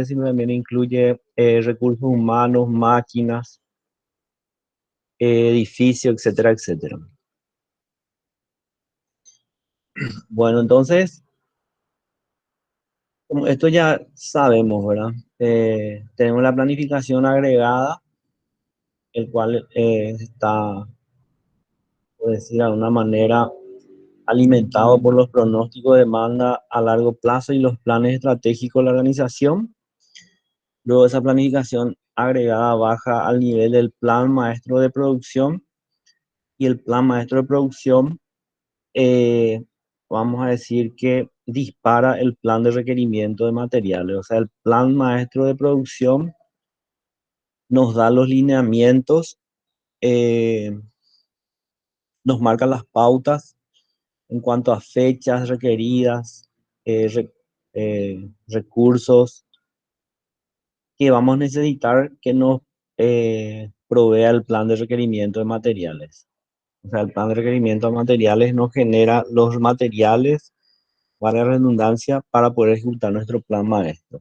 sino también incluye recursos humanos, máquinas, edificios, etcétera, etcétera. Bueno, entonces, como esto ya sabemos, ¿verdad? Tenemos la planificación agregada, el cual está, por decir de alguna manera, alimentado por los pronósticos de demanda a largo plazo y los planes estratégicos de la organización. Luego esa planificación agregada baja al nivel del plan maestro de producción y el plan maestro de producción, eh, vamos a decir que dispara el plan de requerimiento de materiales. O sea, el plan maestro de producción nos da los lineamientos, eh, nos marca las pautas en cuanto a fechas requeridas, recursos que vamos a necesitar que nos provea el plan de requerimiento de materiales. O sea, el plan de requerimiento de materiales nos genera los materiales, para redundancia, para poder ejecutar nuestro plan maestro.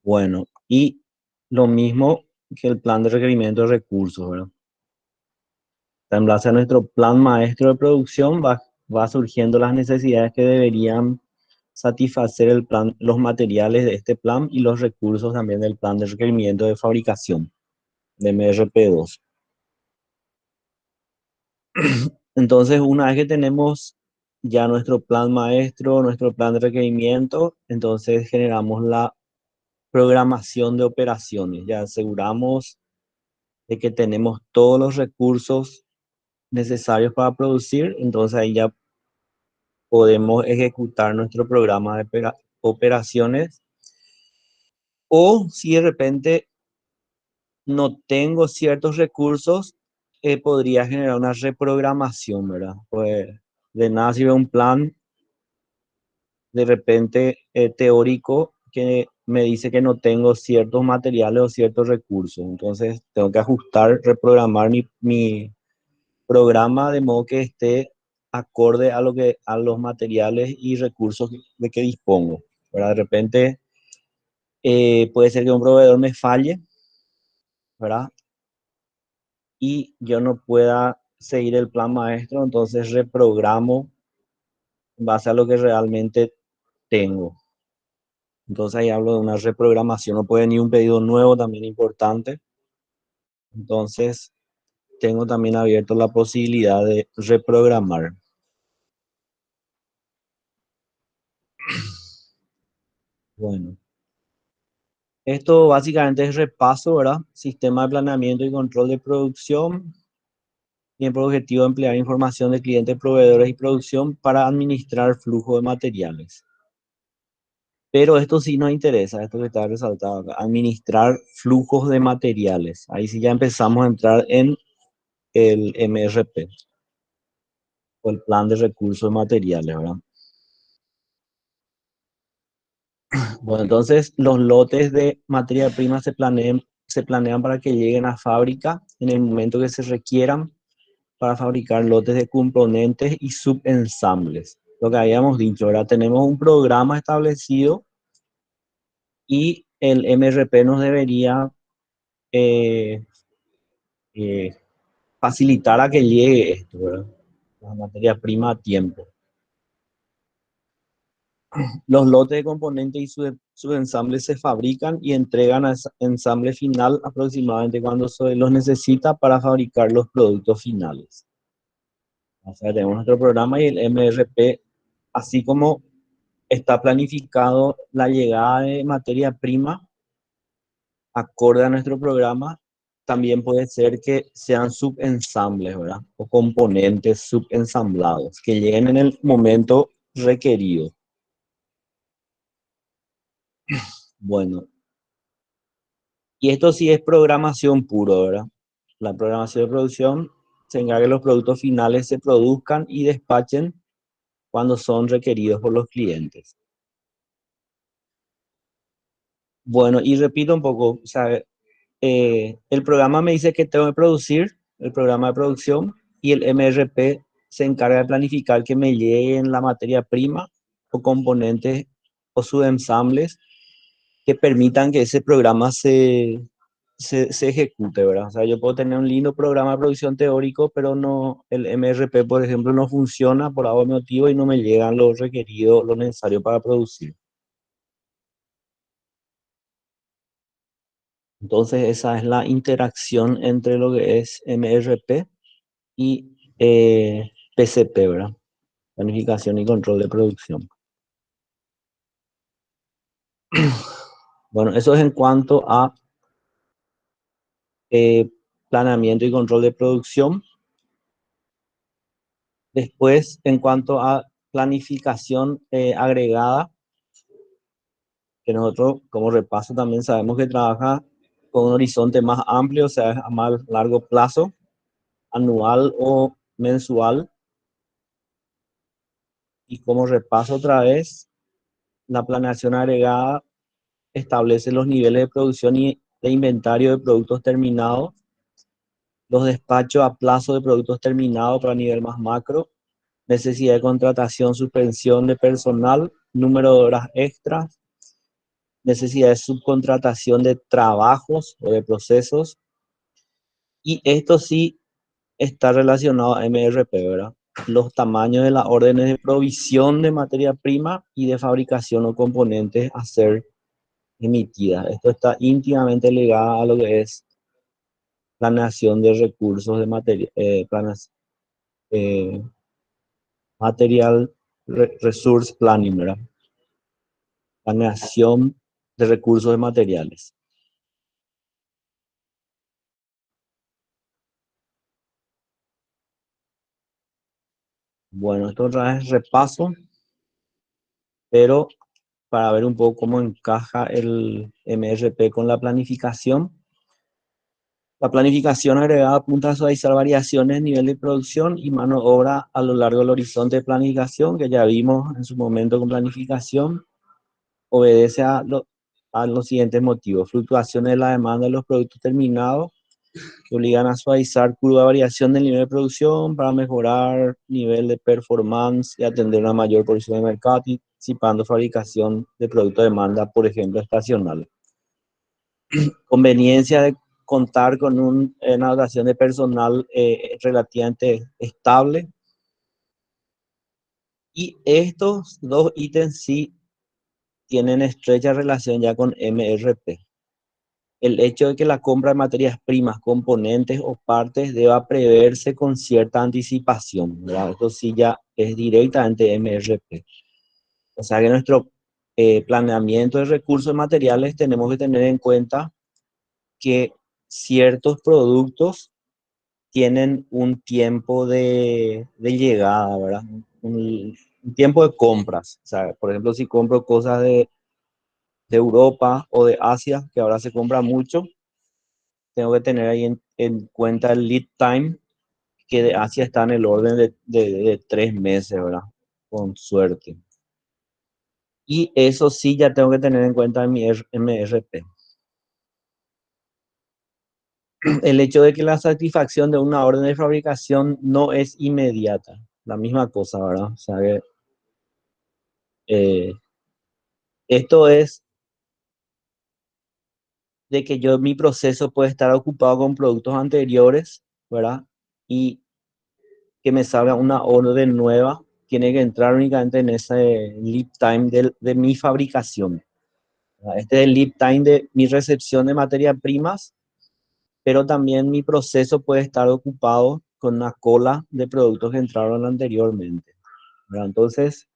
Bueno, y lo mismo que el plan de requerimiento de recursos, ¿verdad? En base a nuestro plan maestro de producción va surgiendo las necesidades que deberían satisfacer el plan, los materiales de este plan y los recursos también del plan de requerimiento de fabricación de MRP2. Entonces, una vez que tenemos ya nuestro plan maestro, nuestro plan de requerimiento, entonces generamos la programación de operaciones. Ya aseguramos de que tenemos todos los recursos necesarios para producir, entonces ahí ya podemos ejecutar nuestro programa de operaciones. O si de repente no tengo ciertos recursos, podría generar una reprogramación, ¿verdad? Pues de nada sirve un plan de repente teórico que me dice que no tengo ciertos materiales o ciertos recursos. Entonces tengo que ajustar, reprogramar mi programa de modo que esté acorde a a los materiales y recursos de que dispongo. ¿Verdad? De repente puede ser que un proveedor me falle, ¿verdad? Y yo no pueda seguir el plan maestro, entonces reprogramo en base a lo que realmente tengo. Entonces ahí hablo de una reprogramación, no puede ni un pedido nuevo, también importante. Entonces tengo también abierto la posibilidad de reprogramar. Bueno, esto básicamente es repaso, ¿verdad? Sistema de planeamiento y control de producción. Tiene por objetivo emplear información de clientes, proveedores y producción para administrar flujo de materiales. Pero esto sí nos interesa, esto que está resaltado acá, administrar flujos de materiales. Ahí sí ya empezamos a entrar en el MRP, o el plan de recursos de materiales, ¿verdad? Bueno, entonces los lotes de materia prima se planean para que lleguen a fábrica en el momento que se requieran para fabricar lotes de componentes y subensambles. Lo que habíamos dicho, ahora tenemos un programa establecido y el MRP nos debería eh, eh, facilitar a que llegue esto, ¿verdad? La materia prima a tiempo. Los lotes de componentes y subensambles se fabrican y entregan a ensamble final aproximadamente cuando se los necesita para fabricar los productos finales. O sea, tenemos nuestro programa y el MRP, así como está planificado la llegada de materia prima acorde a nuestro programa, también puede ser que sean subensambles, ¿verdad? O componentes subensamblados que lleguen en el momento requerido. Bueno, y esto sí es programación puro, ¿verdad? La programación de producción se encarga que los productos finales se produzcan y despachen cuando son requeridos por los clientes. Bueno, y repito un poco, o sea, el programa me dice que tengo que producir, el programa de producción, y el MRP se encarga de planificar que me lleguen la materia prima o componentes o subensambles que permitan que ese programa se ejecute, ¿verdad? O sea, yo puedo tener un lindo programa de producción teórico, pero no, el MRP, por ejemplo, no funciona por algún motivo y no me llegan lo requerido, lo necesario para producir. Entonces, esa es la interacción entre lo que es MRP y PCP, ¿verdad? Planificación y control de producción. Bueno, eso es en cuanto a eh, planeamiento y control de producción. Después, en cuanto a planificación agregada, que nosotros como repaso también sabemos que trabaja con un horizonte más amplio, o sea, a más largo plazo, anual o mensual. Y como repaso otra vez, la planeación agregada establece los niveles de producción y de inventario de productos terminados, los despachos a plazo de productos terminados para nivel más macro, necesidad de contratación, suspensión de personal, número de horas extras, necesidad de subcontratación de trabajos o de procesos, y esto sí está relacionado a MRP, ¿verdad? Los tamaños de las órdenes de provisión de materia prima y de fabricación o componentes a ser emitidas. Esto está íntimamente ligado a lo que es planeación de recursos de materia, eh, material resource planning, ¿verdad? Planeación de recursos de materiales. Bueno, esto otra vez repaso, pero para ver un poco cómo encaja el MRP con la planificación. La planificación agregada apunta a suavizar variaciones, nivel de producción y mano de obra a lo largo del horizonte de planificación, que ya vimos en su momento con planificación. Obedece a los siguientes motivos: fluctuaciones de la demanda de los productos terminados, que obligan a suavizar curva de variación del nivel de producción para mejorar nivel de performance y atender una mayor porción de mercado, anticipando fabricación de productos de demanda, por ejemplo, estacional. Conveniencia de contar con una dotación de personal relativamente estable. Y estos dos ítems sí tienen estrecha relación ya con MRP. El hecho de que la compra de materias primas, componentes o partes deba preverse con cierta anticipación, ¿verdad? Esto sí ya es directamente MRP. O sea que nuestro planeamiento de recursos materiales tenemos que tener en cuenta que ciertos productos tienen un tiempo de llegada, ¿verdad? Un tiempo de compras. O sea, por ejemplo, si compro cosas de Europa o de Asia, que ahora se compra mucho, tengo que tener ahí en cuenta el lead time, que de Asia está en el orden de 3 meses, ¿verdad? Con suerte. Y eso sí ya tengo que tener en cuenta en mi MRP. El hecho de que la satisfacción de una orden de fabricación no es inmediata. La misma cosa, ¿verdad? O sea que eh, esto es de que yo mi proceso puede estar ocupado con productos anteriores, ¿verdad? Y que me salga una orden nueva, tiene que entrar únicamente en ese lead time de mi fabricación. Este es el lead time de mi recepción de materias primas, pero también mi proceso puede estar ocupado con una cola de productos que entraron anteriormente, ¿verdad? Entonces,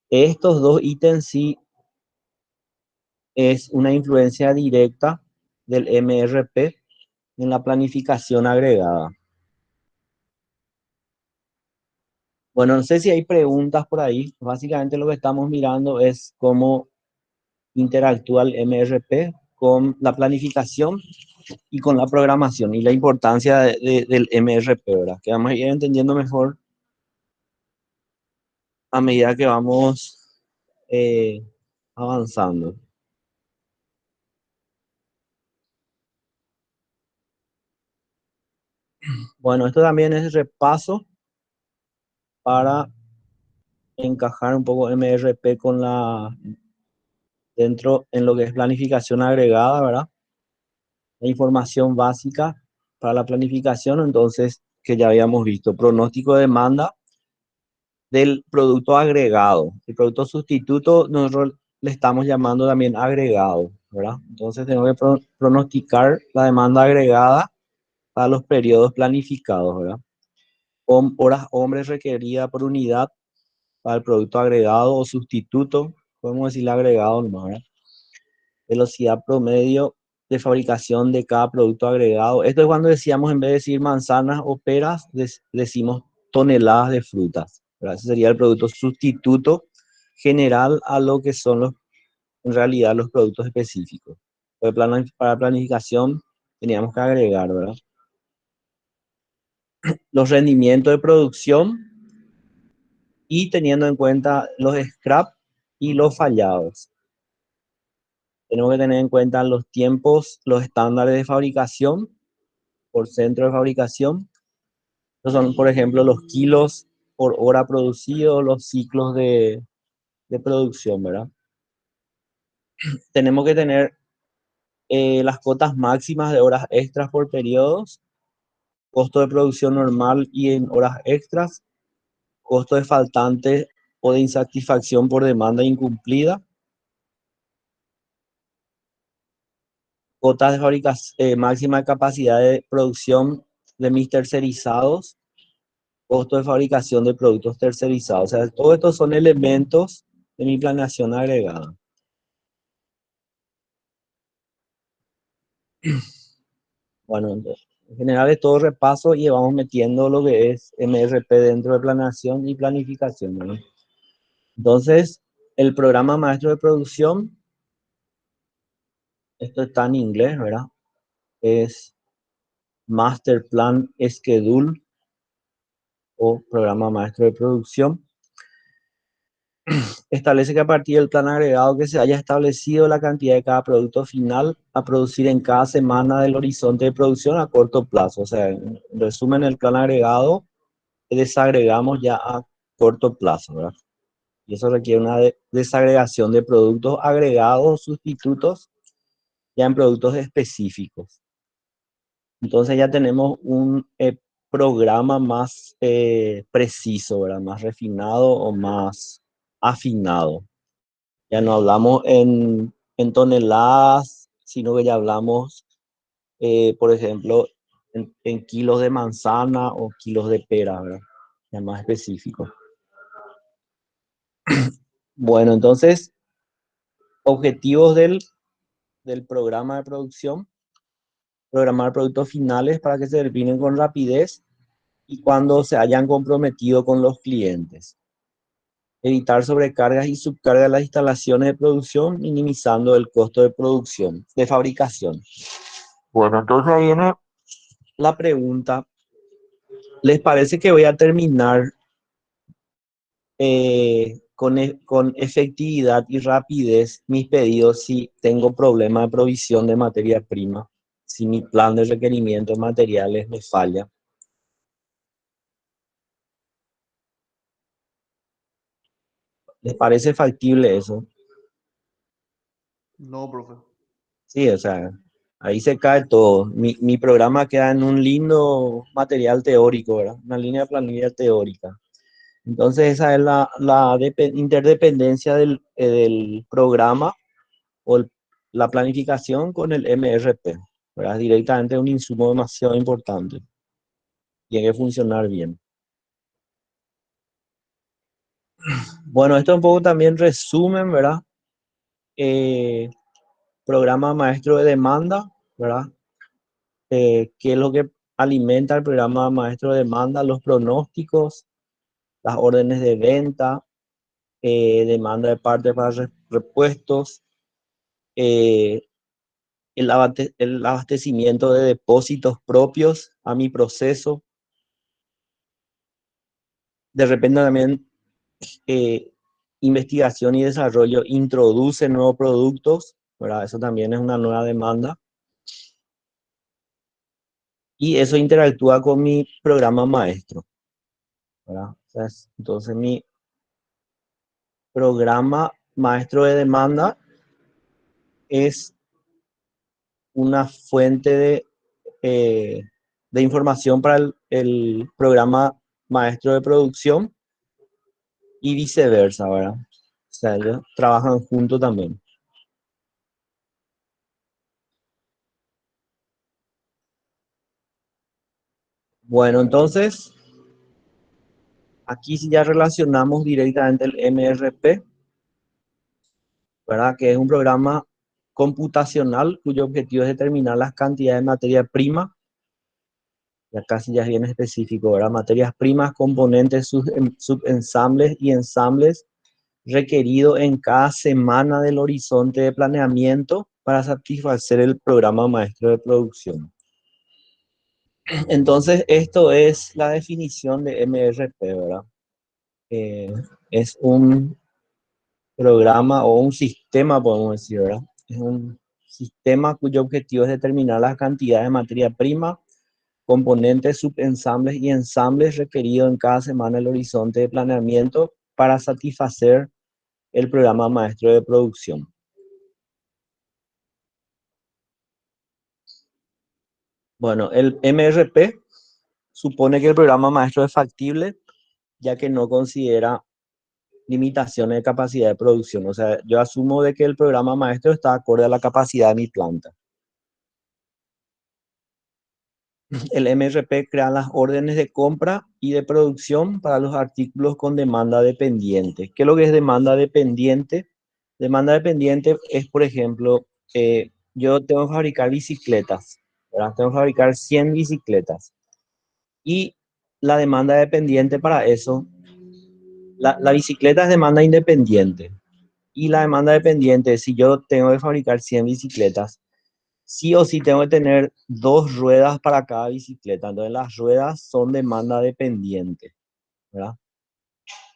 estos dos ítems sí es una influencia directa del MRP en la planificación agregada. Bueno, no sé si hay preguntas por ahí. Básicamente lo que estamos mirando es cómo interactúa el MRP con la planificación y con la programación y la importancia del MRP, ¿verdad? Que vamos a ir entendiendo mejor a medida que vamos eh, avanzando. Bueno, esto también es repaso para encajar un poco MRP con la dentro en lo que es planificación agregada, ¿verdad? La información básica para la planificación, entonces, que ya habíamos visto, pronóstico de demanda del producto agregado. El producto sustituto nosotros le estamos llamando también agregado, ¿verdad? Entonces tenemos que pronosticar la demanda agregada para los periodos planificados, ¿verdad? Horas hombres requeridas por unidad para el producto agregado o sustituto, podemos decirle agregado nomás, ¿verdad? Velocidad promedio de fabricación de cada producto agregado. Esto es cuando decíamos, en vez de decir manzanas o peras, decimos toneladas de frutas, ¿verdad? Ese sería el producto sustituto general a lo que son en realidad los productos específicos. Para planificación teníamos que agregar, ¿verdad? Los rendimientos de producción y teniendo en cuenta los scrap y los fallados. Tenemos que tener en cuenta los tiempos, los estándares de fabricación por centro de fabricación. Estos son, por ejemplo, los kilos por hora producido, los ciclos de producción, ¿verdad? Tenemos que tener las cotas máximas de horas extras por periodos, costo de producción normal y en horas extras, costo de faltante o de insatisfacción por demanda incumplida, cotas de máxima capacidad de producción de mis tercerizados, costo de fabricación de productos tercerizados. O sea, todos estos son elementos de mi planeación agregada. Bueno, en general es todo repaso y vamos metiendo lo que es MRP dentro de planeación y planificación, ¿no? Entonces, el programa maestro de producción, esto está en inglés, ¿verdad? Es Master Plan Schedule o programa maestro de producción. Establece que a partir del plan agregado que se haya establecido la cantidad de cada producto final a producir en cada semana del horizonte de producción a corto plazo. O sea, en resumen, el plan agregado desagregamos ya a corto plazo, ¿verdad? Y eso requiere una desagregación de productos agregados, sustitutos, ya en productos específicos. Entonces ya tenemos un programa más preciso, ¿verdad? Más refinado o más afinado. Ya no hablamos en toneladas, sino que ya hablamos, por ejemplo, en kilos de manzana o kilos de pera, ¿verdad? Ya más específico. Bueno, entonces, objetivos del programa de producción: programar productos finales para que se terminen con rapidez y cuando se hayan comprometido con los clientes. Evitar sobrecargas y subcargas de las instalaciones de producción, minimizando el costo de producción, de fabricación. Bueno, entonces ahí viene la pregunta. ¿Les parece que voy a terminar con efectividad y rapidez mis pedidos si tengo problema de provisión de materia prima? Si mi plan de requerimientos materiales me falla. ¿Les parece factible eso? No, profe. Sí, o sea, ahí se cae todo. Mi programa queda en un lindo material teórico, ¿verdad? Una línea de planilla teórica. Entonces esa es la interdependencia del programa o la planificación con el MRP, ¿verdad? Directamente un insumo demasiado importante. Tiene que funcionar bien. Bueno, esto un poco también resumen, ¿verdad? Eh, Programa maestro de demanda, ¿verdad? ¿Qué es lo que alimenta el programa maestro de demanda? Los pronósticos, las órdenes de venta, demanda de parte para repuestos, eh, el abastecimiento de depósitos propios a mi proceso. De repente también investigación y desarrollo introduce nuevos productos, ¿verdad? Eso también es una nueva demanda. Y eso interactúa con mi programa maestro, ¿verdad? O sea, entonces mi programa maestro de demanda es una fuente eh, de información para el programa maestro de producción y viceversa, ¿verdad? O sea, ellos trabajan juntos también. Bueno, entonces, aquí sí ya relacionamos directamente el MRP, ¿verdad? Que es un programa computacional cuyo objetivo es determinar las cantidades de materia prima, ya casi ya es bien específico, ¿verdad? Materias primas, componentes, subensambles y ensambles requerido en cada semana del horizonte de planeamiento para satisfacer el programa maestro de producción. Entonces, esto es la definición de MRP, ¿verdad? Eh, es un programa o un sistema, podemos decir, ¿verdad? Es un sistema cuyo objetivo es determinar las cantidades de materia prima, componentes, subensambles y ensambles requeridos en cada semana del horizonte de planeamiento para satisfacer el programa maestro de producción. Bueno, el MRP supone que el programa maestro es factible ya que no considera limitaciones de capacidad de producción. O sea, yo asumo de que el programa maestro está acorde a la capacidad de mi planta. El MRP crea las órdenes de compra y de producción para los artículos con demanda dependiente. ¿Qué es lo que es demanda dependiente? Demanda dependiente es, por ejemplo, yo tengo que fabricar bicicletas, ¿verdad? Tengo que fabricar 100 bicicletas. Y la demanda dependiente para eso, la bicicleta es demanda independiente. Y la demanda dependiente, si yo tengo que fabricar 100 bicicletas, sí o sí tengo que tener dos ruedas para cada bicicleta. Entonces las ruedas son demanda dependiente, ¿verdad?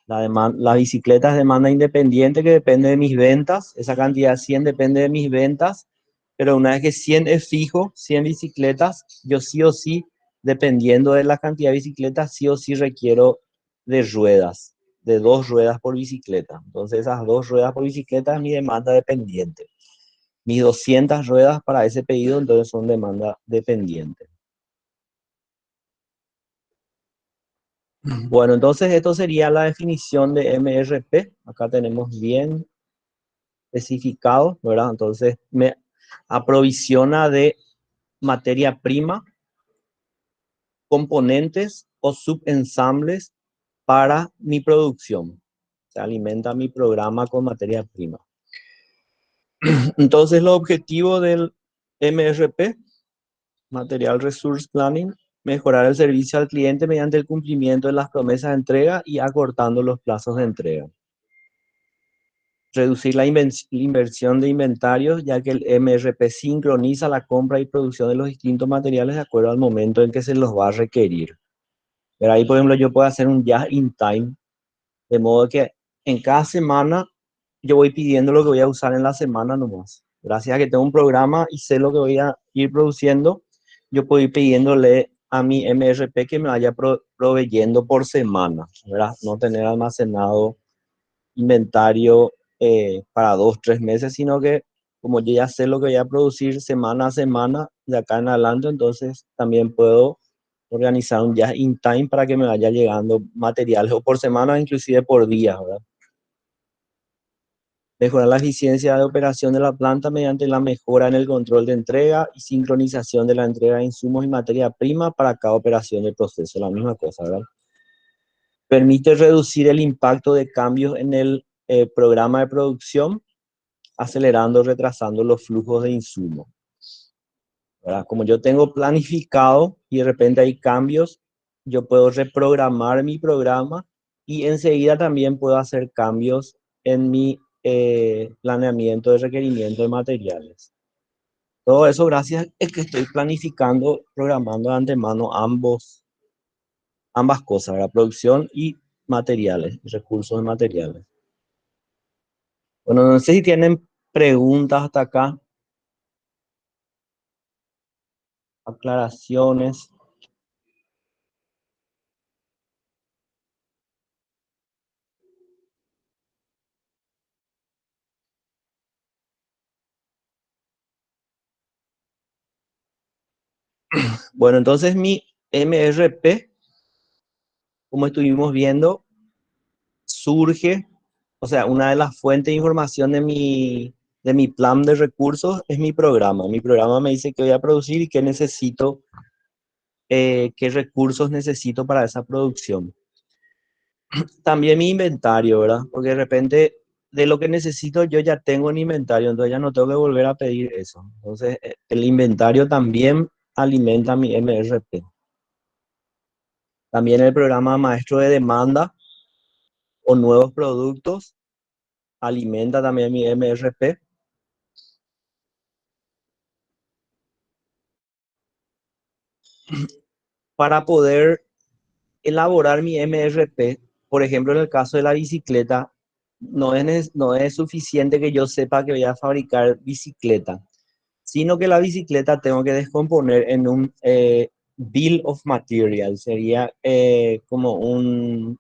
La bicicleta es demanda independiente que depende de mis ventas. Esa cantidad 100 depende de mis ventas. Pero una vez que 100 es fijo, 100 bicicletas, yo sí o sí, dependiendo de la cantidad de bicicletas, sí o sí requiero de ruedas, de dos ruedas por bicicleta. Entonces esas dos ruedas por bicicleta es mi demanda dependiente. Mis 200 ruedas para ese pedido, entonces son demanda dependiente. Bueno, entonces esto sería la definición de MRP. Acá tenemos bien especificado, ¿verdad? Entonces me aprovisiona de materia prima, componentes o subensambles para mi producción. Se alimenta mi programa con materia prima. Entonces, los objetivos del MRP, Material Resource Planning, mejorar el servicio al cliente mediante el cumplimiento de las promesas de entrega y acortando los plazos de entrega. Reducir la inversión de inventarios, ya que el MRP sincroniza la compra y producción de los distintos materiales de acuerdo al momento en que se los va a requerir. Pero ahí, por ejemplo, yo puedo hacer un just in time, de modo que en cada semana yo voy pidiendo lo que voy a usar en la semana nomás. Gracias a que tengo un programa y sé lo que voy a ir produciendo, yo puedo ir pidiéndole a mi MRP que me vaya proveyendo por semana, ¿verdad? No tener almacenado inventario para 2, 3 meses, sino que como yo ya sé lo que voy a producir semana a semana de acá en adelante, entonces también puedo organizar un just in time para que me vaya llegando materiales o por semana, inclusive por día, ¿verdad? Mejorar la eficiencia de operación de la planta mediante la mejora en el control de entrega y sincronización de la entrega de insumos y materia prima para cada operación del proceso, la misma cosa, ¿verdad? Permite reducir el impacto de cambios en el programa de producción, acelerando o retrasando los flujos de insumos, ¿verdad? Como yo tengo planificado y de repente hay cambios, yo puedo reprogramar mi programa y enseguida también puedo hacer cambios en mi planeamiento de requerimiento de materiales. Todo eso gracias a que estoy planificando, programando de antemano ambas cosas, la producción y materiales, recursos de materiales. Bueno, no sé si tienen preguntas hasta acá, aclaraciones. Bueno, entonces mi MRP, como estuvimos viendo, surge, o sea, una de las fuentes de información de mi plan de recursos es mi programa. Mi programa me dice qué voy a producir y qué necesito, qué recursos necesito para esa producción. También mi inventario, ¿verdad? Porque de repente de lo que necesito yo ya tengo un inventario, entonces ya no tengo que volver a pedir eso. Entonces, el inventario también alimenta mi MRP. También el programa maestro de demanda o nuevos productos alimenta también mi MRP. Para poder elaborar mi MRP, por ejemplo, en el caso de la bicicleta, no es suficiente que yo sepa que voy a fabricar bicicleta, sino que la bicicleta tengo que descomponer en un bill of material, sería como un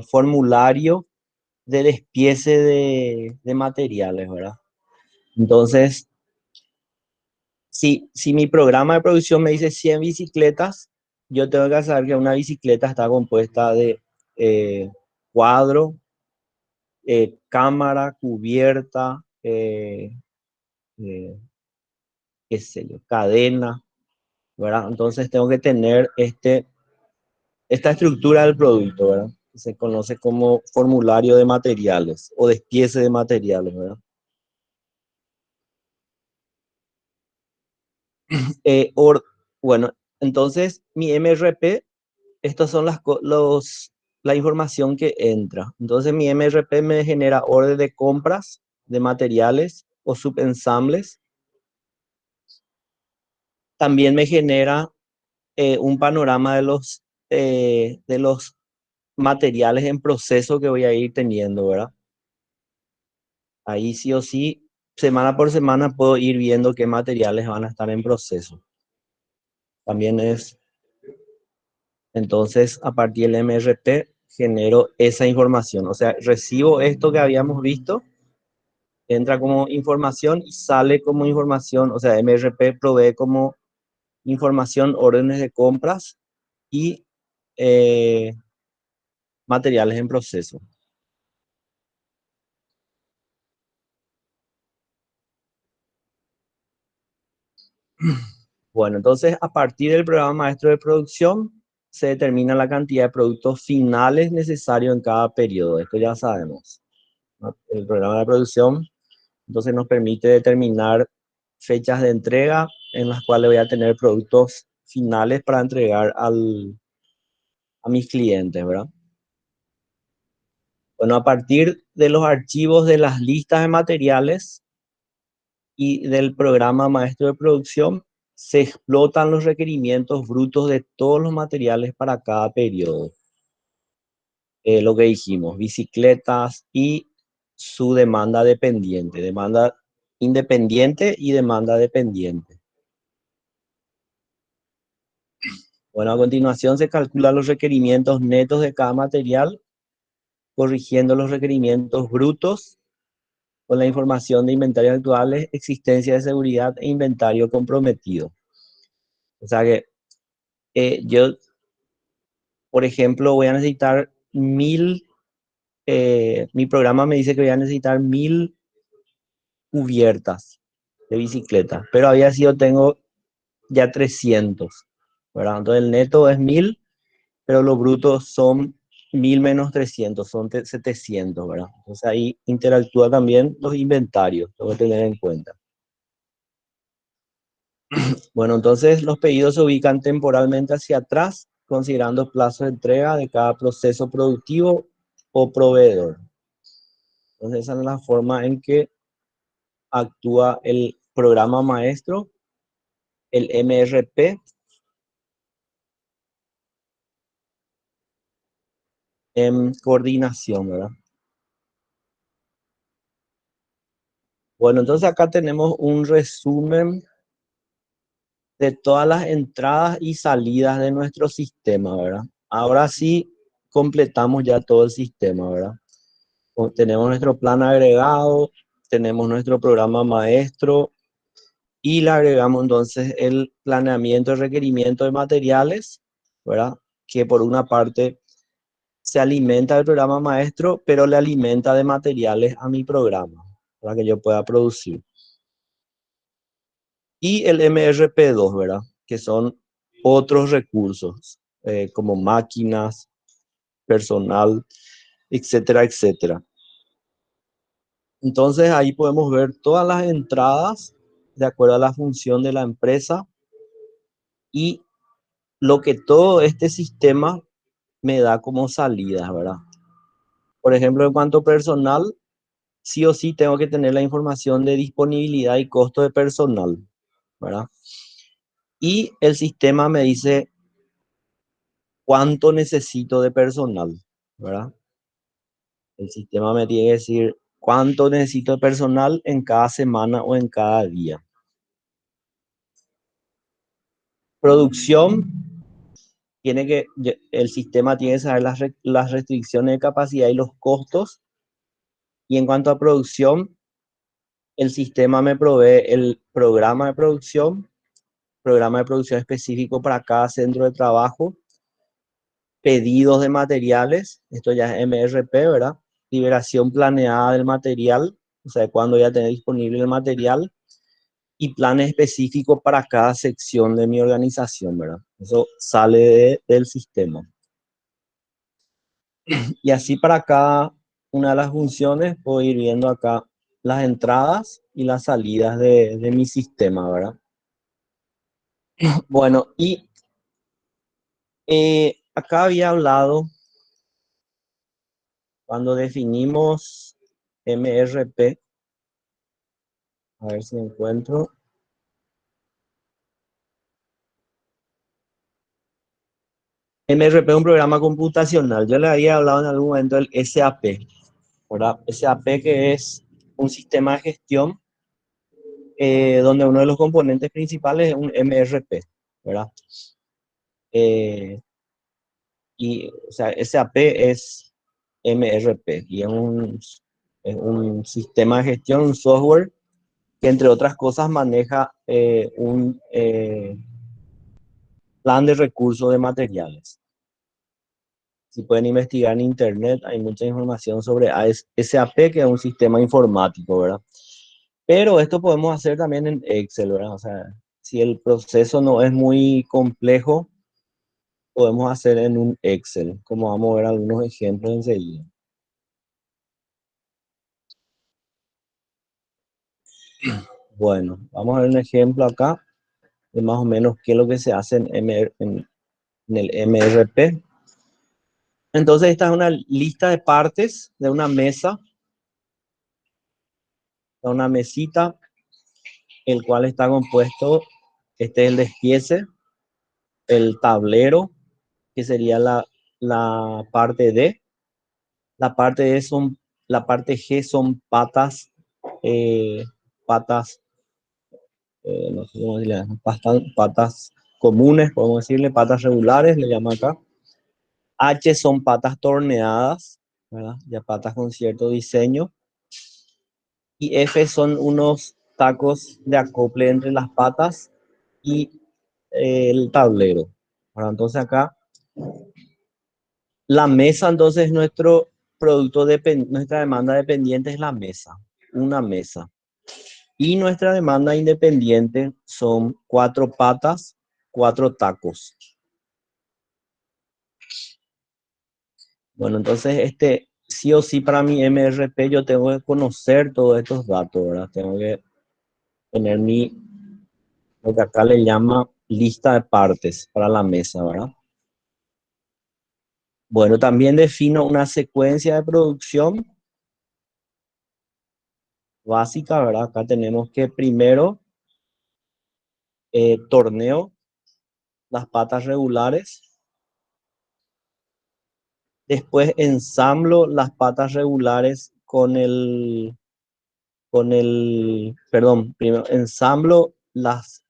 formulario de despiece de materiales, ¿verdad? Entonces, si mi programa de producción me dice 100 bicicletas, yo tengo que saber que una bicicleta está compuesta de eh, cuadro, cámara, cubierta, eh, qué sé yo, cadena, ¿verdad? Entonces tengo que tener esta estructura del producto, ¿verdad? Que se conoce como formulario de materiales o despiece de materiales, ¿verdad? Eh, or- bueno, entonces mi MRP, estas son la información que entra. Entonces mi MRP me genera orden de compras de materiales o subensambles. También me genera un panorama de los materiales en proceso que voy a ir teniendo, ¿verdad? Ahí sí o sí, semana por semana puedo ir viendo qué materiales van a estar en proceso. También es, entonces, a partir del MRP, genero esa información. O sea, recibo esto que habíamos visto, entra como información y sale como información. O sea, MRP provee como información, órdenes de compras y eh, materiales en proceso. Bueno, entonces a partir del programa maestro de producción se determina la cantidad de productos finales necesarios en cada periodo. Esto ya sabemos, ¿no? El programa de producción entonces nos permite determinar fechas de entrega en las cuales voy a tener productos finales para entregar a mis clientes, ¿verdad? Bueno, a partir de los archivos de las listas de materiales y del programa maestro de producción, se explotan los requerimientos brutos de todos los materiales para cada periodo. Lo que dijimos, bicicletas y su demanda dependiente, demanda independiente y demanda dependiente. Bueno, a continuación se calculan los requerimientos netos de cada material, corrigiendo los requerimientos brutos con la información de inventarios actuales, existencia de seguridad e inventario comprometido. O sea que yo, por ejemplo, voy a necesitar 1000, mi programa me dice que voy a necesitar 1000 cubiertas de bicicleta, pero había sido, tengo ya 300, ¿verdad? Entonces el neto es 1000, pero los brutos son 1000 menos 300, son 700, ¿verdad? Entonces ahí interactúa también los inventarios, tengo que tener en cuenta. Bueno, entonces los pedidos se ubican temporalmente hacia atrás, considerando plazos de entrega de cada proceso productivo o proveedor. Entonces esa es la forma en que actúa el programa maestro, el MRP, en coordinación, ¿verdad? Bueno, entonces acá tenemos un resumen de todas las entradas y salidas de nuestro sistema, ¿verdad? Ahora sí completamos ya todo el sistema, ¿verdad? Tenemos nuestro plan agregado, tenemos nuestro programa maestro y le agregamos entonces el planeamiento y requerimiento de materiales, ¿verdad? Que por una parte se alimenta del programa maestro, pero le alimenta de materiales a mi programa para que yo pueda producir. Y el MRP2, ¿verdad? Que son otros recursos, como máquinas, personal, etcétera, etcétera. Entonces ahí podemos ver todas las entradas de acuerdo a la función de la empresa y lo que todo este sistema me da como salidas, ¿verdad? Por ejemplo, en cuanto a personal, sí o sí tengo que tener la información de disponibilidad y costo de personal, ¿verdad? Y el sistema me dice cuánto necesito de personal, ¿verdad? El sistema me tiene que decir cuánto necesito de personal en cada semana o en cada día. Producción, el sistema tiene que saber las restricciones de capacidad y los costos. Y en cuanto a producción, el sistema me provee el programa de producción específico para cada centro de trabajo, pedidos de materiales, esto ya es MRP, ¿verdad? Liberación planeada del material, o sea, cuándo voy a tener disponible el material, y planes específicos para cada sección de mi organización, ¿verdad? Eso sale del sistema. Y así para cada una de las funciones puedo ir viendo acá las entradas y las salidas de mi sistema, ¿verdad? Bueno, y acá había hablado cuando definimos MRP, a ver si encuentro. MRP es un programa computacional. Yo le había hablado en algún momento del SAP, ¿verdad? SAP que es un sistema de gestión donde uno de los componentes principales es un MRP, ¿verdad? Eh, y, o sea, SAP es MRP y es un sistema de gestión, un software que entre otras cosas maneja un plan de recursos de materiales. Si pueden investigar en internet, hay mucha información sobre SAP, que es un sistema informático, ¿verdad? Pero esto podemos hacer también en Excel, ¿verdad? O sea, si el proceso no es muy complejo, podemos hacer en un Excel, como vamos a ver algunos ejemplos enseguida. Bueno, vamos a ver un ejemplo acá de más o menos qué es lo que se hace en el MRP. Entonces, esta es una lista de partes de una mesita, el cual está compuesto, este es el despiece, el tablero, que sería la parte D, la parte D son, la parte G son patas, eh, patas, no sé cómo decirle, patas comunes, podemos decirle, patas regulares, le llama acá. H son patas torneadas, ¿verdad? Ya patas con cierto diseño. Y F son unos tacos de acople entre las patas y el tablero. Ahora, entonces acá, la mesa entonces nuestro nuestra demanda dependiente es la mesa, una mesa. Y nuestra demanda independiente son 4 patas, 4 tacos. Bueno, entonces sí o sí para mi MRP yo tengo que conocer todos estos datos, ¿verdad? Tengo que tener lo que acá le llama lista de partes para la mesa, ¿verdad? Bueno, también defino una secuencia de producción básica, ¿verdad? Acá tenemos que primero torneo las patas regulares, después ensamblo las patas regulares perdón, primero ensamblo las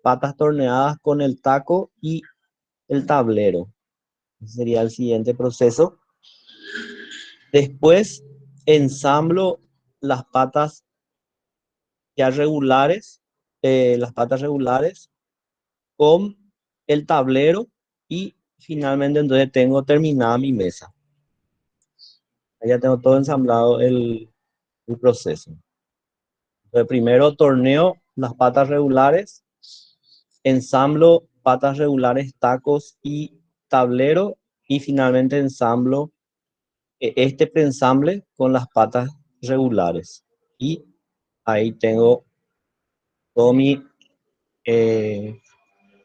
patas torneadas con el taco y el tablero. Ese sería el siguiente proceso. Después ensamblo las patas ya regulares las patas regulares con el tablero y finalmente entonces tengo terminada mi mesa. Ahí ya tengo todo ensamblado el proceso. Entonces, primero torneo las patas regulares, ensamblo patas regulares, tacos y tablero y finalmente ensamblo este preensamble con las patas regulares. Y ahí tengo todo mi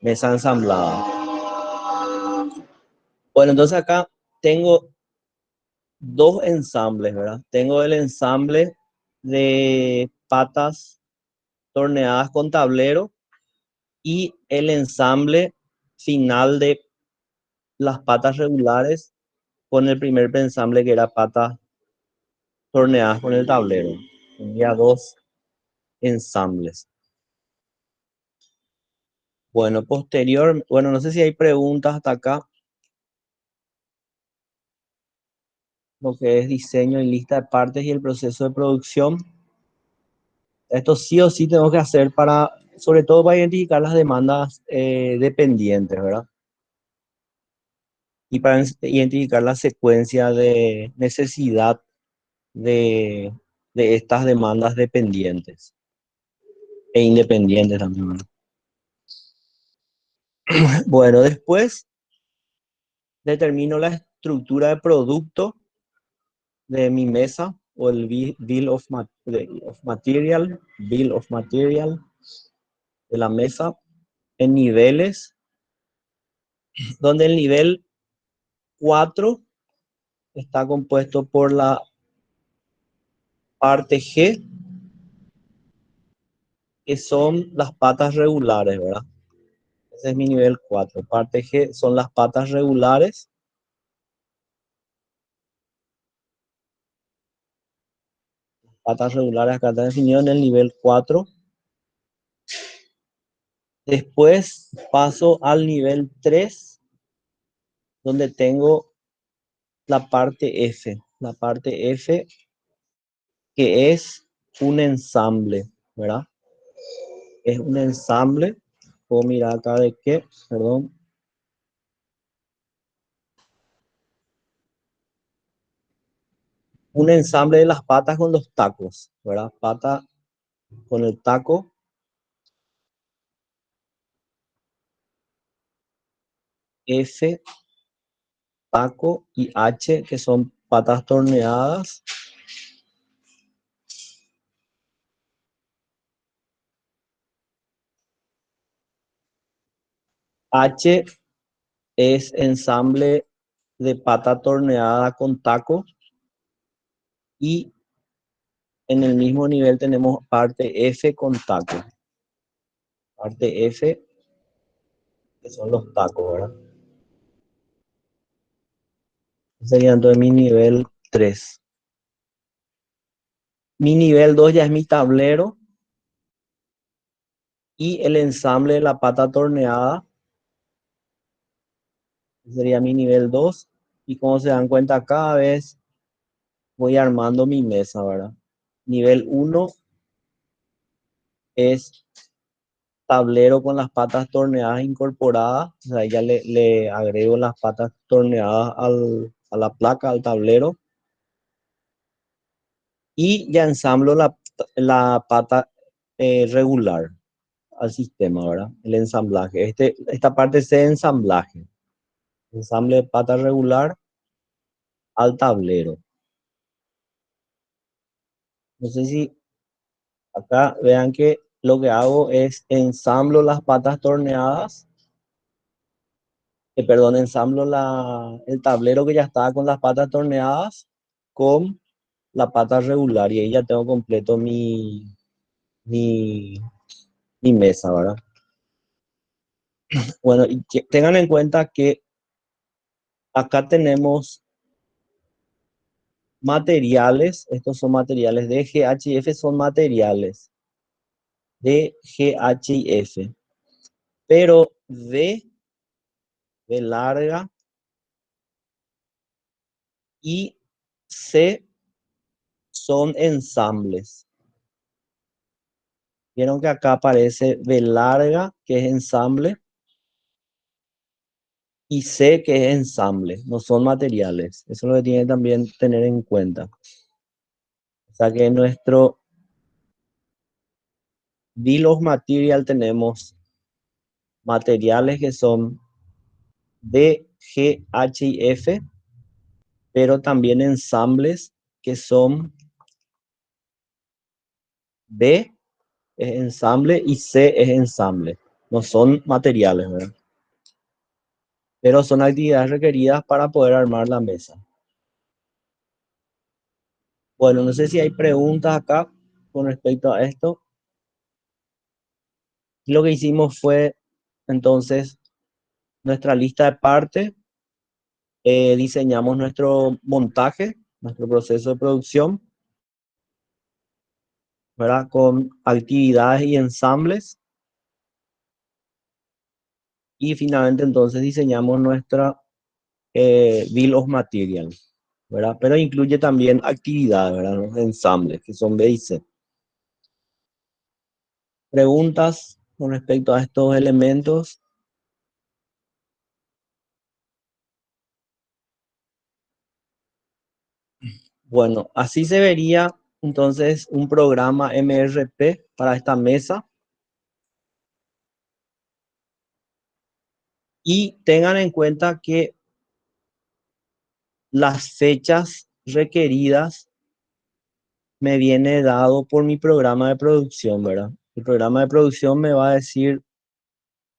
mesa ensamblada. Bueno, entonces acá tengo dos ensambles, ¿verdad? Tengo el ensamble de patas torneadas con tablero y el ensamble final de las patas regulares con el primer ensamble que era patas torneadas con el tablero. Tenía dos ensambles. Bueno, bueno, no sé si hay preguntas hasta acá, lo que es diseño y lista de partes y el proceso de producción. Esto sí o sí tenemos que hacer para, sobre todo para identificar las demandas dependientes, ¿verdad? Y para identificar la secuencia de necesidad de, de estas demandas dependientes e independientes también, ¿verdad? Bueno, después determino la estructura de producto de mi mesa o el bill of material de la mesa en niveles, donde el nivel 4 está compuesto por la parte G, que son las patas regulares, ¿verdad? Ese es mi nivel 4. Parte G son las patas regulares. Patas regulares acá está definido en el nivel 4. Después paso al nivel 3, donde tengo la parte F. La parte F que es un ensamble, ¿verdad? Es un ensamble. Puedo mirar acá de qué, perdón. Un ensamble de las patas con los tacos, ¿verdad? Pata con el taco, F, taco y H, que son patas torneadas. H es ensamble de pata torneada con taco y en el mismo nivel tenemos parte F con taco. Parte F, que son los tacos, ¿verdad? Sería entonces mi nivel 3. Mi nivel 2 ya es mi tablero y el ensamble de la pata torneada. Sería mi nivel 2. Y como se dan cuenta, cada vez voy armando mi mesa, ¿verdad? Nivel 1 es tablero con las patas torneadas incorporadas. O sea, ya le agrego las patas torneadas a la placa, al tablero. Y ya ensamblo la pata regular al sistema, ¿verdad? El ensamblaje. Esta parte es de ensamblaje. Ensamble de pata regular al tablero. No sé si acá vean que lo que hago es ensamblo las patas torneadas, perdón, ensamblo el tablero que ya estaba con las patas torneadas con la pata regular y ahí ya tengo completo mi, mi mesa, ¿verdad? Bueno, y tengan en cuenta que acá tenemos materiales, estos son materiales de GH y F, son materiales de GH y F, pero de larga y C son ensambles. Vieron que acá aparece B larga, que es ensamble, y C, que es ensamble, no son materiales. Eso es lo que tiene que también tener en cuenta. O sea que en nuestro bill of material tenemos materiales que son D, G, H y F, pero también ensambles que son B es ensamble y C es ensamble. No son materiales, ¿verdad? Pero son actividades requeridas para poder armar la mesa. Bueno, no sé si hay preguntas acá con respecto a esto. Lo que hicimos fue entonces nuestra lista de partes, diseñamos nuestro montaje, nuestro proceso de producción, ¿verdad? Con actividades y ensambles. Y finalmente entonces diseñamos nuestra Bill of Material, ¿verdad? Pero incluye también actividades, ¿verdad? Los ensambles, que son B y C. Preguntas con respecto a estos elementos. Bueno, así se vería entonces un programa MRP para esta mesa. Y tengan en cuenta que las fechas requeridas me viene dado por mi programa de producción, ¿verdad? El programa de producción me va a decir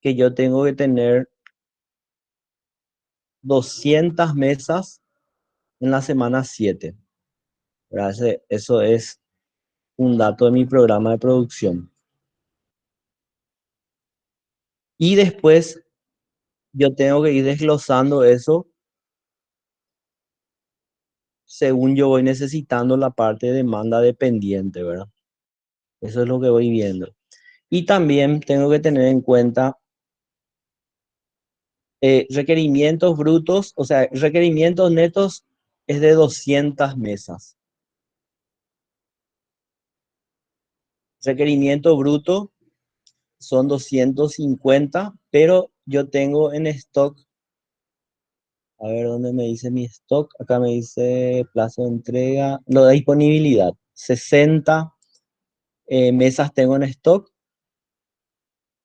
que yo tengo que tener 200 mesas en la semana 7, ¿verdad? Eso es un dato de mi programa de producción. Y después yo tengo que ir desglosando eso según yo voy necesitando la parte de demanda dependiente, ¿verdad? Eso es lo que voy viendo. Y también tengo que tener en cuenta requerimientos brutos, o sea, requerimientos netos es de 200 mesas. Requerimiento bruto son 250, pero yo tengo en stock, a ver dónde me dice mi stock, acá me dice plazo de entrega, lo de disponibilidad, 60 mesas tengo en stock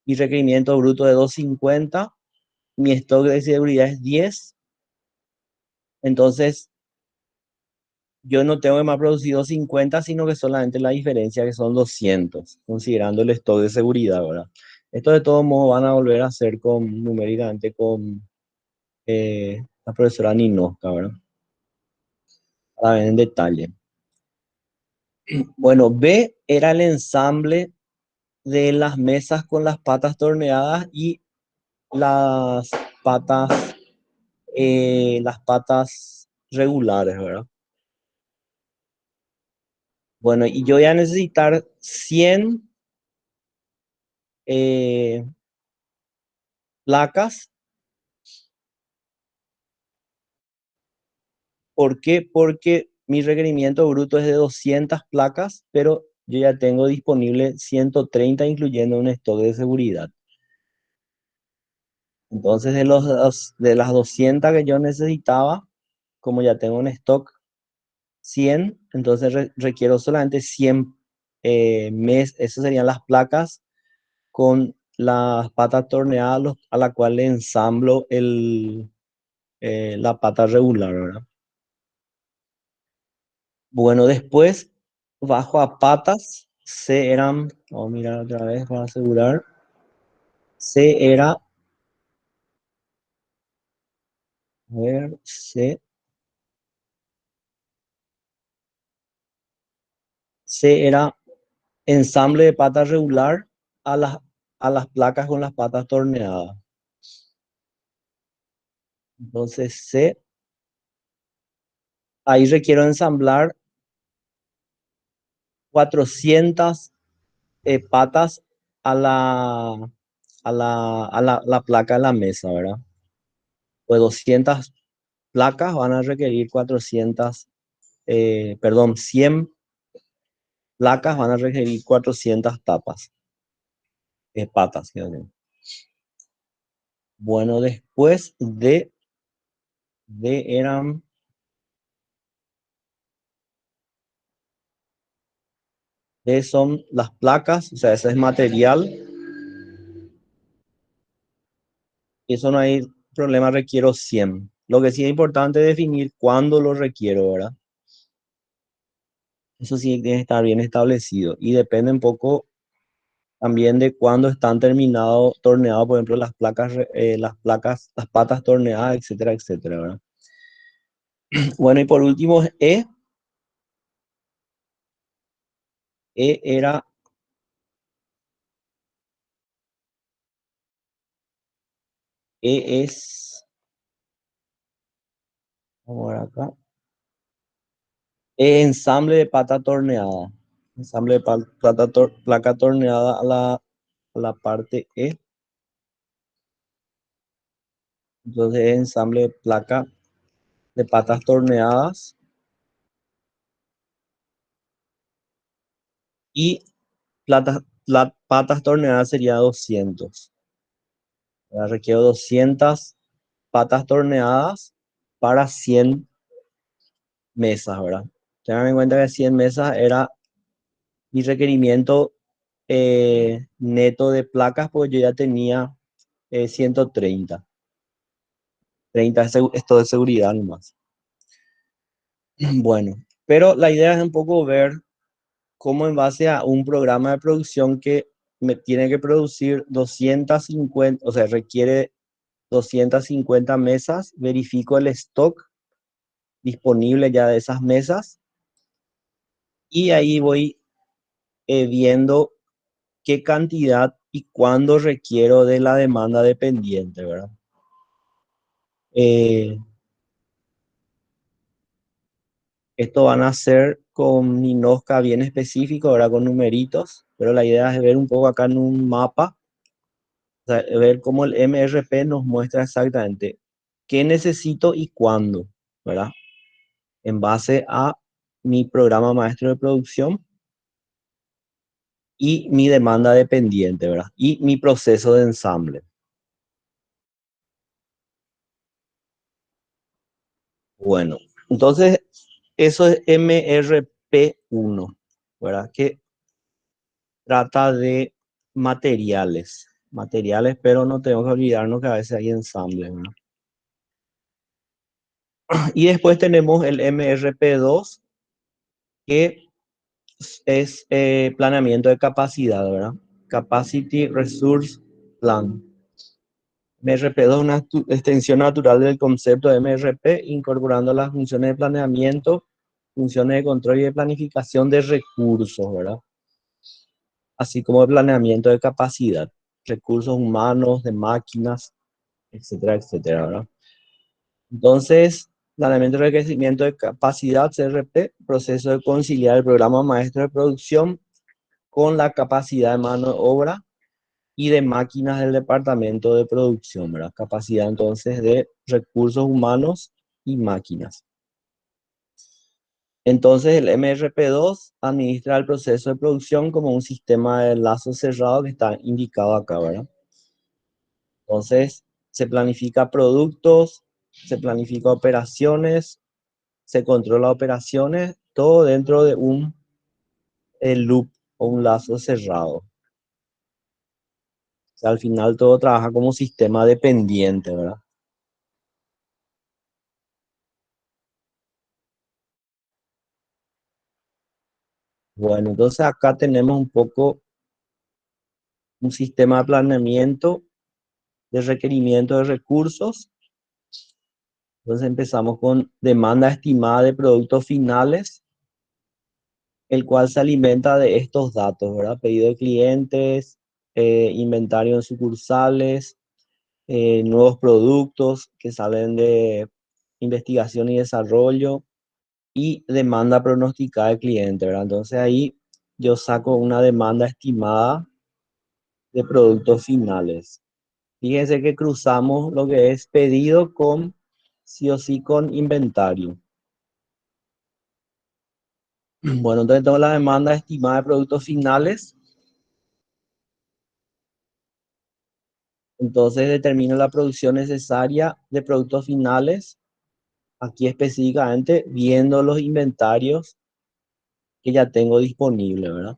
y requerimiento bruto de 250, mi stock de seguridad es 10, entonces yo no tengo que más producido 50, sino que solamente la diferencia que son 200, considerando el stock de seguridad, ¿verdad? Esto de todos modos van a volver a hacer numéricamente con la profesora Ninoska, ¿verdad? Para ver en detalle. Bueno, B era el ensamble de las mesas con las patas torneadas y las patas, las patas regulares, ¿verdad? Bueno, y yo voy a necesitar 100 eh, placas. ¿Por qué? Porque mi requerimiento bruto es de 200 placas, pero yo ya tengo disponible 130, incluyendo un stock de seguridad. Entonces, de las 200 que yo necesitaba, como ya tengo un stock 100, entonces requiero solamente 100 esas serían las placas con las patas torneadas a la cual le ensamblo la pata regular, ¿verdad? Bueno, después bajo a patas, C eran, vamos a mirar otra vez para asegurar, C era, a ver, C era ensamble de pata regular a a las placas con las patas torneadas. Entonces C, ahí requiero ensamblar 400 patas a la placa de la mesa, ¿verdad? Pues 200 placas van a requerir 400, perdón, 100 placas van a requerir 400 tapas. patas. Quiero decir. Bueno, después de eran, de son las placas, o sea, ese es material, y eso no hay problema, requiero 100. Lo que sí es importante es definir cuándo lo requiero, ¿verdad? Eso sí tiene que estar bien establecido y depende un poco también de cuándo están torneados, por ejemplo, las patas torneadas, etcétera, etcétera, ¿verdad? Bueno, y por último, era, es, vamos a ver acá, ensamble de pata torneada. Ensamble de placa torneada a la parte E. Entonces, ensamble de placa de patas torneadas y patas torneadas sería 200. Ahora requiero 200 patas torneadas para 100 mesas, ¿verdad? Tengan en cuenta que 100 mesas era mi requerimiento neto de placas, porque yo ya tenía 130. 30 es todo de seguridad nomás. Bueno, pero la idea es un poco ver cómo en base a un programa de producción que me tiene que producir 250, o sea, requiere 250 mesas, verifico el stock disponible ya de esas mesas y ahí voy viendo qué cantidad y cuándo requiero de la demanda dependiente, ¿verdad? Eh, Esto van a ser con Ninosca bien específico, ahora con numeritos, pero la idea es ver un poco acá en un mapa, o sea, ver cómo el MRP nos muestra exactamente qué necesito y cuándo, ¿verdad? En base a mi programa maestro de producción y mi demanda dependiente, ¿verdad? Y mi proceso de ensamble. Bueno, entonces eso es MRP1, ¿verdad? Que trata de materiales, pero no tenemos que olvidarnos que a veces hay ensambles, ¿no? Y después tenemos el MRP2, que es planeamiento de capacidad, ¿verdad? Capacity Resource Plan. MRP2 es una extensión natural del concepto de MRP, incorporando las funciones de planeamiento, funciones de control y de planificación de recursos, ¿verdad? Así como de planeamiento de capacidad, recursos humanos, de máquinas, etcétera, etcétera, ¿verdad? Entonces, planeamiento de crecimiento de capacidad, CRP, proceso de conciliar el programa maestro de producción con la capacidad de mano de obra y de máquinas del departamento de producción, ¿verdad? Capacidad entonces de recursos humanos y máquinas. Entonces, el MRP2 administra el proceso de producción como un sistema de lazo cerrado que está indicado acá, ¿verdad? Entonces, se planifica productos, se planifica operaciones, se controla operaciones, todo dentro de un loop o un lazo cerrado. O sea, al final todo trabaja como sistema dependiente, ¿verdad? Bueno, entonces acá tenemos un poco un sistema de planeamiento de requerimiento de recursos. Entonces empezamos con demanda estimada de productos finales, el cual se alimenta de estos datos, ¿verdad? Pedido de clientes, inventario en sucursales, nuevos productos que salen de investigación y desarrollo y demanda pronosticada del cliente, ¿verdad? Entonces ahí yo saco una demanda estimada de productos finales. Fíjense que cruzamos lo que es pedido con, sí o sí, con inventario. Bueno, entonces tengo la demanda estimada de productos finales Entonces determino la producción necesaria de productos finales, aquí específicamente viendo los inventarios que ya tengo disponible, ¿verdad?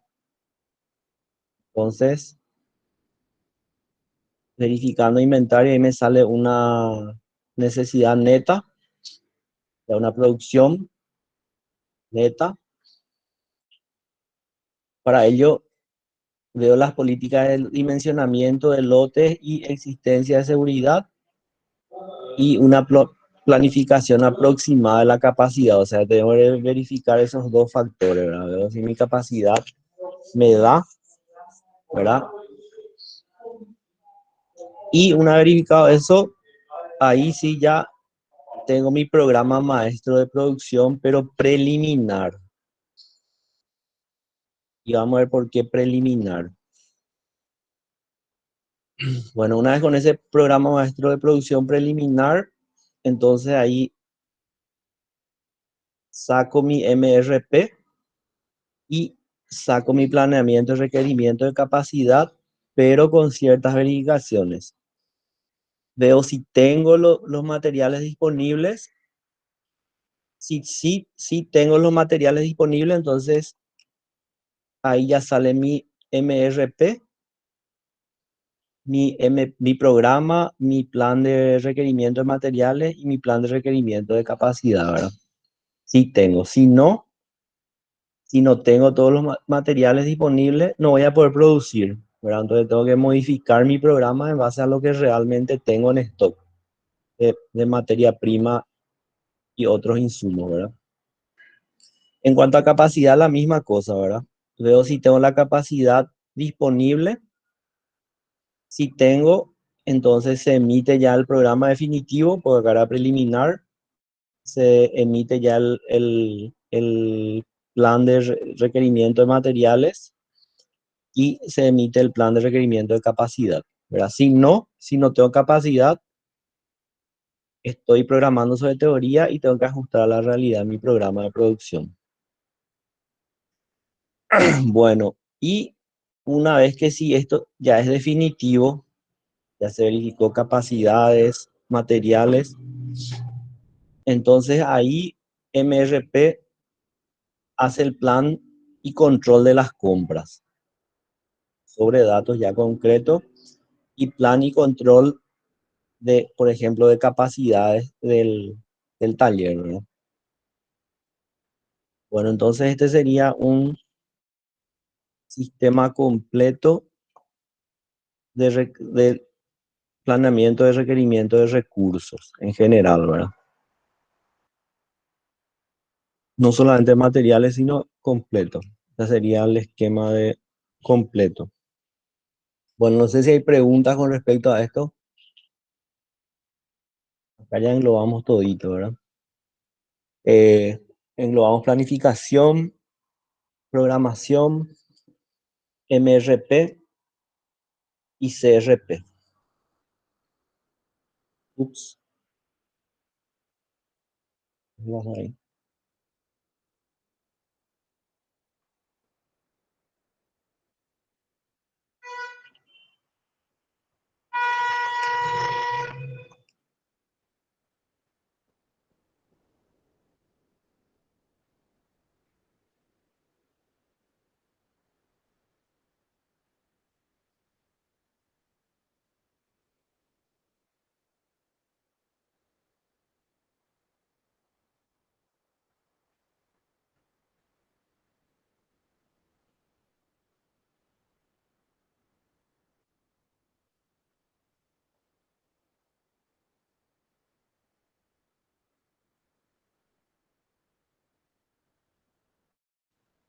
Entonces, verificando inventario, ahí me sale una necesidad neta, de una producción neta. Para ello, veo las políticas de dimensionamiento de lotes y existencia de seguridad y una planificación aproximada de la capacidad. O sea, tengo que verificar esos dos factores, ¿verdad? Veo si mi capacidad me da, ¿verdad? Y una verificado eso, ahí sí ya tengo mi programa maestro de producción, pero preliminar. Y vamos a ver por qué preliminar. Bueno, una vez con ese programa maestro de producción preliminar, entonces ahí saco mi MRP y saco mi planeamiento y requerimiento de capacidad, pero con ciertas verificaciones. Veo si tengo los materiales disponibles. Si tengo los materiales disponibles, entonces ahí ya sale mi MRP, mi programa, mi plan de requerimiento de materiales y mi plan de requerimiento de capacidad, ¿verdad? Si tengo. Si no tengo todos los materiales disponibles, no voy a poder producir, ¿verdad? Entonces tengo que modificar mi programa en base a lo que realmente tengo en stock de materia prima y otros insumos, ¿verdad? En cuanto a capacidad, la misma cosa, ¿verdad? Veo si tengo la capacidad disponible. Si tengo, entonces se emite ya el programa definitivo, porque acá era preliminar, se emite ya el plan de requerimiento de materiales y se emite el plan de requerimiento de capacidad, ¿verdad? Si no tengo capacidad, estoy programando sobre teoría y tengo que ajustar a la realidad mi programa de producción. Bueno, y una vez que sí, esto ya es definitivo, ya se verificó capacidades, materiales, entonces ahí MRP hace el plan y control de las compras sobre datos ya concretos y plan y control de, por ejemplo, de capacidades del taller, ¿no? Bueno, entonces este sería un sistema completo de planeamiento de requerimiento de recursos en general, ¿verdad? No solamente materiales, sino completo. Ese sería el esquema de completo. Bueno, no sé si hay preguntas con respecto a esto. Acá ya englobamos todito, ¿verdad? Eh, Englobamos planificación, programación, MRP y CRP. Ups. Ahí.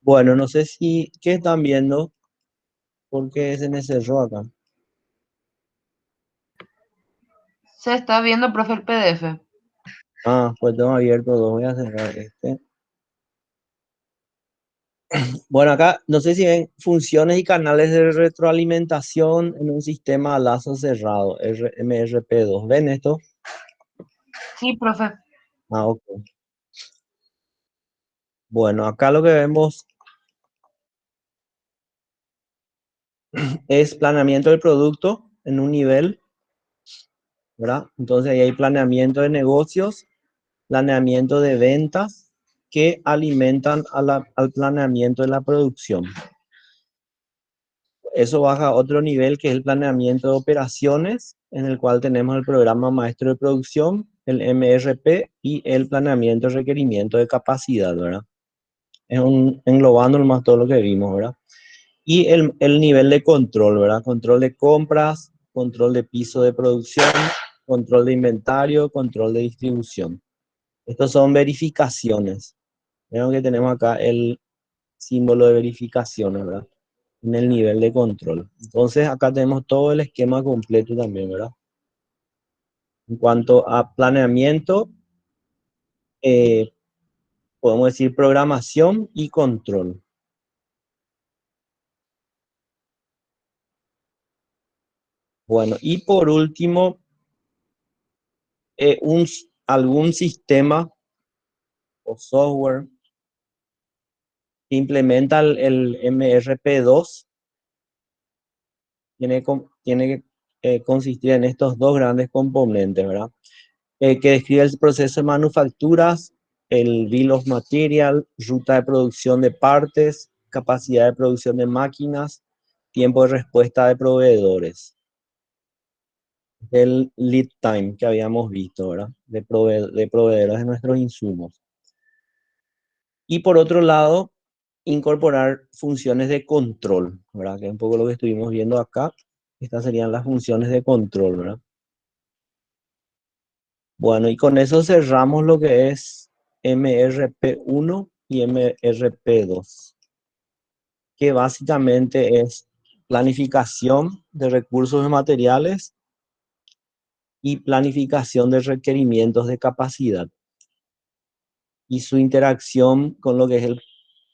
Bueno, no sé si, ¿qué están viendo? Porque se me cerró acá. Se está viendo, profe, el PDF. Ah, pues tengo abierto dos. Voy a cerrar este. Bueno, acá no sé si ven funciones y canales de retroalimentación en un sistema a lazo cerrado, MRP2. ¿Ven esto? Sí, profe. Ah, ok. Bueno, acá lo que vemos es planeamiento del producto en un nivel, ¿verdad? Entonces ahí hay planeamiento de negocios, planeamiento de ventas que alimentan al planeamiento de la producción. Eso baja a otro nivel que es el planeamiento de operaciones, en el cual tenemos el programa maestro de producción, el MRP y el planeamiento de requerimiento de capacidad, ¿verdad? Es englobando más todo lo que vimos, ¿verdad? Y el nivel de control, ¿verdad? Control de compras, control de piso de producción, control de inventario, control de distribución. Estos son verificaciones. Vemos que tenemos acá el símbolo de verificaciones, ¿verdad? En el nivel de control. Entonces acá tenemos todo el esquema completo también, ¿verdad? En cuanto a planeamiento, eh, podemos decir programación y control. Bueno, y por último, algún sistema o software que implementa el MRP2 tiene que consistir en estos dos grandes componentes, ¿verdad? Que describe el proceso de manufacturas, el bill of material, ruta de producción de partes, capacidad de producción de máquinas, tiempo de respuesta de proveedores, el lead time que habíamos visto, ¿verdad? De proveedores de nuestros insumos. Y por otro lado, incorporar funciones de control, ¿verdad? Que es un poco lo que estuvimos viendo acá. Estas serían las funciones de control, ¿verdad? Bueno, y con eso cerramos lo que es MRP1 y MRP2, que básicamente es planificación de recursos y materiales y planificación de requerimientos de capacidad y su interacción con lo que es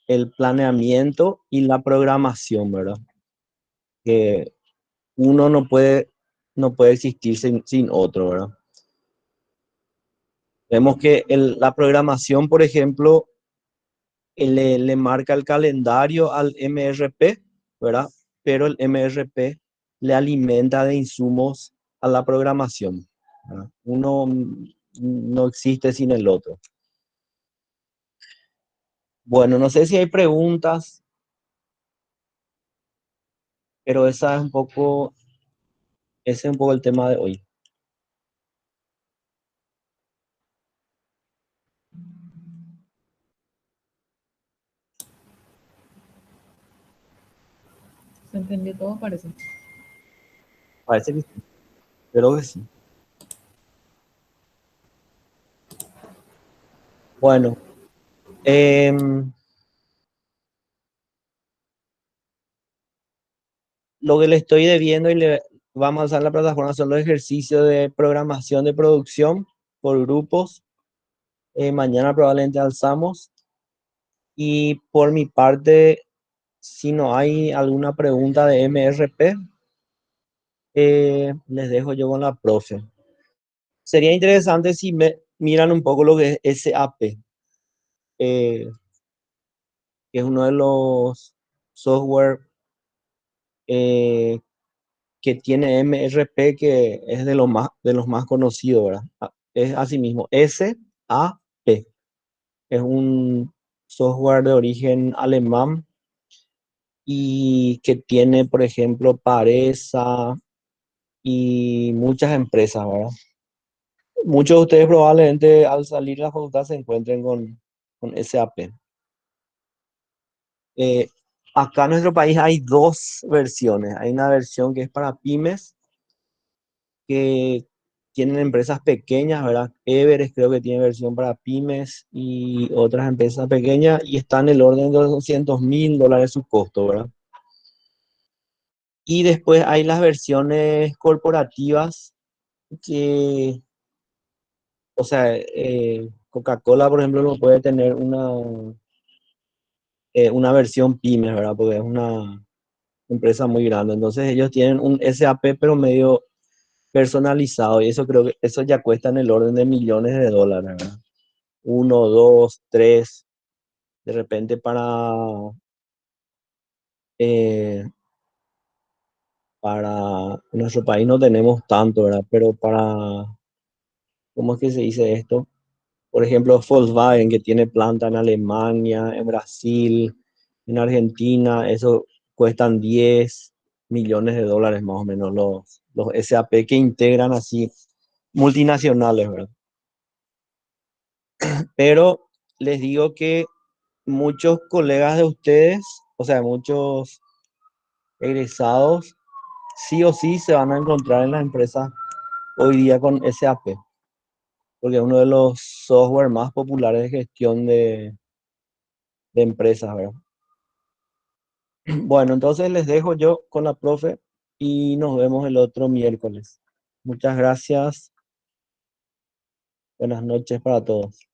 el planeamiento y la programación, ¿verdad? Que uno no puede existir sin otro, ¿verdad? Vemos que la programación, por ejemplo, le marca el calendario al MRP, ¿verdad? Pero el MRP le alimenta de insumos a la programación, ¿verdad? Uno no existe sin el otro. Bueno, no sé si hay preguntas, pero ese es un poco el tema de hoy. ¿Se entendió todo? Parece. Parece que sí, creo que sí. Bueno, lo que le estoy debiendo y le vamos a usar la plataforma son los ejercicios de programación de producción por grupos. Mañana probablemente alzamos. Y por mi parte, si no hay alguna pregunta de MRP, les dejo yo con la profe. Sería interesante si me miran un poco lo que es SAP, que es uno de los software eh, que tiene MRP, que es de los más conocidos, ¿verdad? Es asimismo SAP. Es un software de origen alemán y que tiene, por ejemplo, Paresa y muchas empresas, ¿verdad? Muchos de ustedes probablemente al salir de la facultad se encuentren con SAP. Eh, Acá en nuestro país hay dos versiones. Hay una versión que es para pymes, que tienen empresas pequeñas, ¿verdad? Everest creo que tiene versión para pymes y otras empresas pequeñas y está en el orden de los $200.000 su costo, ¿verdad? Y después hay las versiones corporativas que, o sea, Coca-Cola, por ejemplo, no puede tener una versión pymes, ¿verdad? Porque es una empresa muy grande. Entonces ellos tienen un SAP, pero medio personalizado, y eso creo que eso ya cuesta en el orden de millones de dólares, ¿verdad? Uno, dos, tres, de repente eh, para En nuestro país no tenemos tanto, ¿verdad? Pero para, ¿cómo es que se dice esto? Por ejemplo, Volkswagen, que tiene planta en Alemania, en Brasil, en Argentina, eso cuestan 10 millones de dólares más o menos los SAP que integran así multinacionales, ¿verdad? Pero les digo que muchos colegas de ustedes, o sea, muchos egresados, sí o sí se van a encontrar en las empresas hoy día con SAP, porque es uno de los software más populares de gestión de empresas, ¿verdad? Bueno, entonces les dejo yo con la profe y nos vemos el otro miércoles. Muchas gracias. Buenas noches para todos.